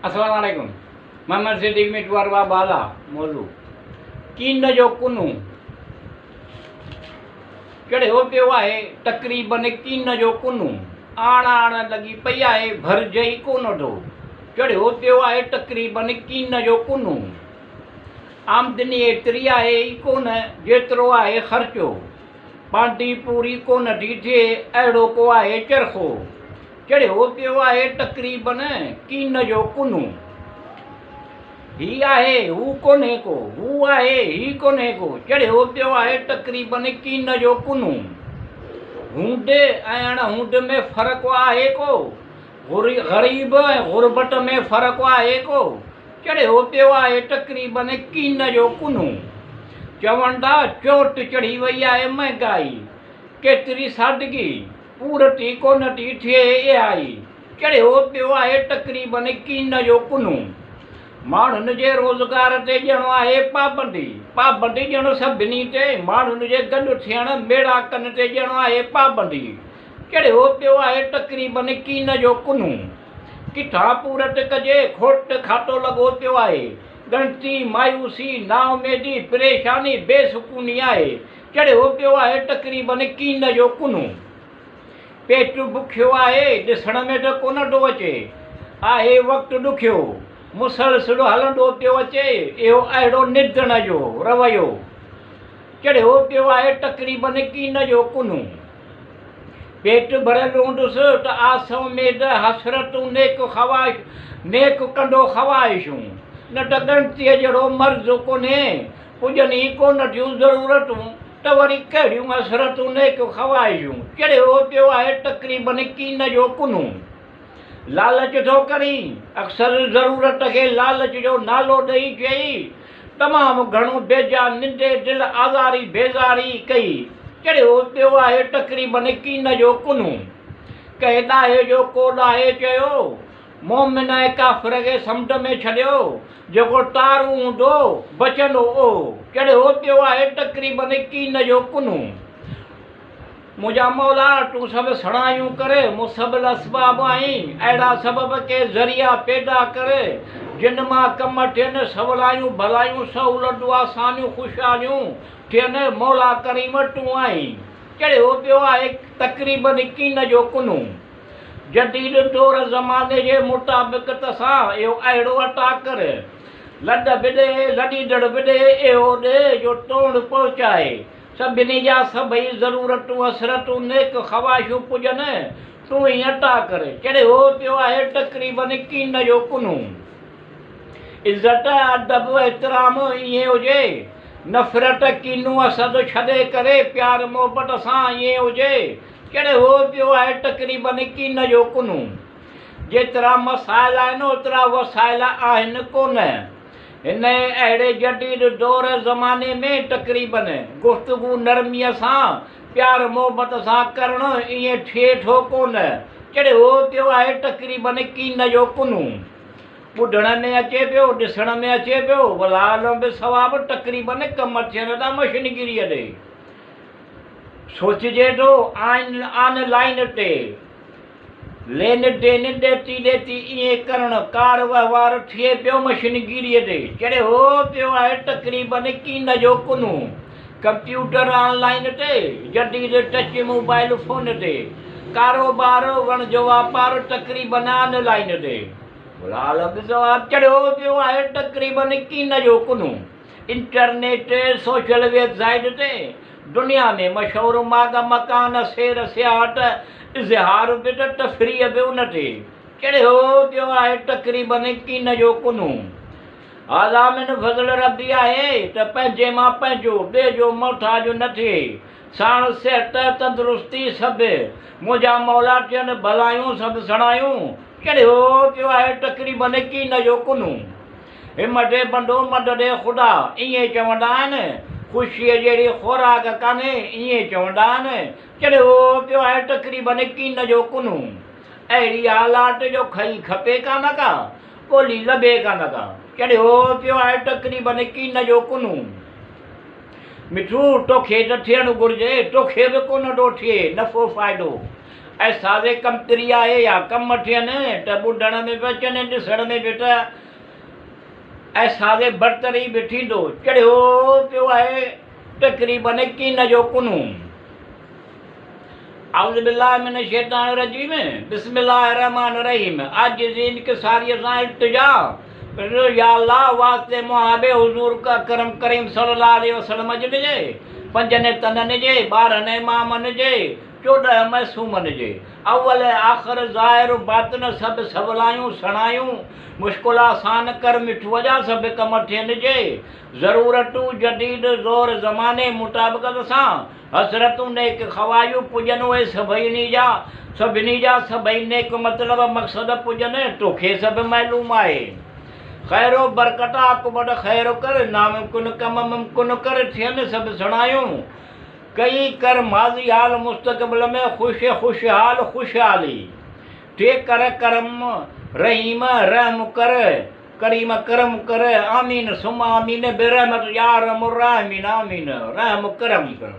अस्सलामुअलैकुम। मोहम्मद सिद्दीक मिटवारवा बाला मौजू कीन जो कुनू चढ़ियो पियो आहे तक़रीबन कीन जो कुनू आण आण लॻी पई आहे भरिजई कोन थो। चढ़ियो पियो आहे तक़रीबन कीन जो कुनू आमदनी एतिरी आहे ई कोन जेतिरो आहे ख़र्चो पांटी पूरी कोन थी थिए अहिड़ो को आहे चरखो। चढ़ियो पियो आहे तक़रीबन कीन जो कुनू ही आहे हू कोन्हे को हू आहे ही कोन्हे को। चढ़ियो पियो आहे तक़रीबन कीन जो कुनू हूंद ऐं अणहूंद में फ़र्क़ु आहे को ग़रीब ऐं ग़ुरबत में फ़र्क़ु आहे को। चढ़ियो पियो आहे तक़रीबन कीन जो कुनू चवंदा चोट चढ़ी वई आहे महांगाई केतिरी सादगी पूरती कोन थी थिए आई। चढ़ियो पियो आहे तक़रीबन कीन जो कुनू माण्हुनि जे रोज़गार ते ॼणो आहे पाबंदी ॼणो सभिनी ते माण्हुनि जे गॾु थियण मेड़ाकनि ते ॼणो आहे पाबंदी। चढ़ियो पियो आहे तक़रीबन कीन जो कुनू किथां पूरत कजे खोट खातो लॻो पियो आहे ॻणती मायूसी नाउमेदी परेशानी बेसुकूनी आहे। चढ़ियो पियो आहे तक़रीबन कीन जो कुनू पेट बुखियो आहे ॾिसण में त कोन थो अचे आहे वक़्तु ॾुखियो मुसलसिल हलंदो पियो अचे इहो अहिड़ो निधन जो रवैयो। चढ़ियो पियो आहे तक़रीबन कीन जो कुनू पेट भरियलु हूंदुसि त आस उमेद हसरतूं नेक कंदो ख़वाहिशूं न त ॻणतीअ जहिड़ो मर्ज़ु कोन्हे पुॼनि ई कोन थियूं ज़रूरतूं त वरी कहिड़ियूं हसरतूं नेक ख़वाहिशूं। चढ़ियो पियो आहे तक़रीबन कीन जो कुनू लालच थो करी अक्सर ज़रूरत खे लालच जो नालो ॾेई चई तमामु घणो बेजा निंडे दिलि आज़ारी बेज़ारी कई। चढ़ियो पियो आहे तक़रीबन कीन जो कुनू कंहिं ॾाहे जो को ॾाहे चयो मोमिन ऐं काफ़िर खे समुंड में छॾियो जेको तारू हूंदो बचंदो ओ। चढ़ियो पियो आहे तक़रीबन कीन जो कुनू मुंहिंजा मौला तूं सभु सणायूं करे मुसबिल असबाब आहीं अहिड़ा सबब के ज़रिया पैदा करे जिन मां कम थियनि सवलायूं भलायूं सहूलतूं आसानियूं ख़ुशहालियूं थियनि मौला करीम तूं आहीं। चढ़ियो पियो आहे तक़रीबन कीन जो कुनू जदीद दौर ज़माने जे मुताबिक़ सां इहो अहिड़ो अता कर लॾ बिॾे लॾीदड़ बिॾे इहो ॾे जो तोड़ पहुचाए सभिनी जा सभई ज़रूरतूं हसरतूं नेक ख़वाहिशूं पुॼनि तूं ई अता कर। चढ़ियो पियो आहे तक़रीबन कीन जो कुनू इज़त अदब एतिराम ईअं हुजे नफ़रत कीनू असद छॾे करे प्यार मोहबत सां ईअं हुजे। चढ़ियो पियो आहे तक़रीबन कीन जो कुनू जेतिरा मसाइल आहिनि ओतिरा वसाइल आहिनि कोन हिन अहिड़े जदीद दौर ज़माने में तक़रीबन गुफ़्तगू नरमीअ सां प्यार मोहबत सां करणु ईअं थिए थो कोन। चढ़ियो पियो आहे तक़रीबन कीन जो कुनू ॿुधण में अचे पियो ॾिसण में अचे पियो वलाल बि सवाबु तक़रीबन कम थियनि था मशीनगिरीअ ॾे सोचिजे थो ऑनलाइन ते लेन देन ॾेती ईअं करणु कार वहिंवार थिए पियो मशीनगिरीअ ते। चढ़ियो पियो आहे तक़रीबन कीन जो कुनू कंप्यूटर ऑनलाइन ते जदीद टच मोबाइल फ़ोन ते कारोबार वण जो वापार तक़रीबन ऑनलाइन ते लाल बि जवाबु। चढ़ियो पियो आहे तक़रीबन कीन जो कुनू इंटरनेट सोशल वेबसाइट ते दुनिया में मशहूरु माग मकान सैर सियाहत इज़हार बि त तफ़रीह बि उन ते। चढ़ियो पियो आहे तक़रीबन कीन जो कुनू आज़ामिन फज़ल रबी आहे त पंहिंजे मां पंहिंजो ॿिए जो मोहताज न थिए साण सिहत तंदुरुस्ती सभु मुंहिंजा मौला थियनि भलायूं सभु सणायूं। चढ़ियो पियो आहे तक़रीबन कीन जो कुनू हिमत बंदो मदद ख़ुदा ईअं चवंदा आहिनि ख़ुशीअ जहिड़ी ख़ुराक कान्हे ईअं चवंदा आहिनि। चढ़ियो पियो आहे तक़रीबन कीन जो कुनू अहिड़ी हालात जो खई खपे कान का ॿोली लभे कान का। चढ़ियो पियो आहे तक़रीबन कीन जो कुनू मिठू तोखे त थियणु घुरिजे तोखे बि कोन थो थिए नफ़ो फ़ाइदो ऐं सादे कम तिरी आहे या कम थियनि त ॿुधण में बि अचनि ॾिसण में बि त ऐं सादे बरतरी बि थींदो। चढ़ियो पियो आहे तक़रीबन कीन जो कुनू। औज़ु बिल्लाहि मिन शैतानिर रजीम, बिस्मिल्लाहिर रहमानिर रहीम। आज इनकिसारी सां इल्तिजा, या अल्लाह वास्ते मुहाबे हुजूर का करम करीम सल्लल्लाहु अलैहि वसल्लम जे पंजनि तननि जे 12 इमामनि जे 14 मासूमनि जे अव्वल आख़िर ज़ाहिर बातिन सभु सवलायूं सणायूं मुश्किल आसान कर मिठू वॼा सभु कम थियनि जे ज़रूरतूं जदीद ज़ोर ज़माने मुताबिक़त सां हसरतूं नेक ख़वायूं पुॼनि उहे सभिनी जा सभई नेक मतिलब मक़सद पुॼनि तोखे सभु मालूम आहे। ख़ैरो बरकत आकुबत ख़ैरो कर नामुमकिन कम मुमकिन कर थियनि सभु सणायूं कई कर माज़ी हाल मुस्तक़बिल में खुशहाल खुशहाली टे कर करम रहीम रहम कर करीम करम कर आमीन सुम आमीन बेरहमत या रहमुर राहिमीन आमीन रहम करम कर।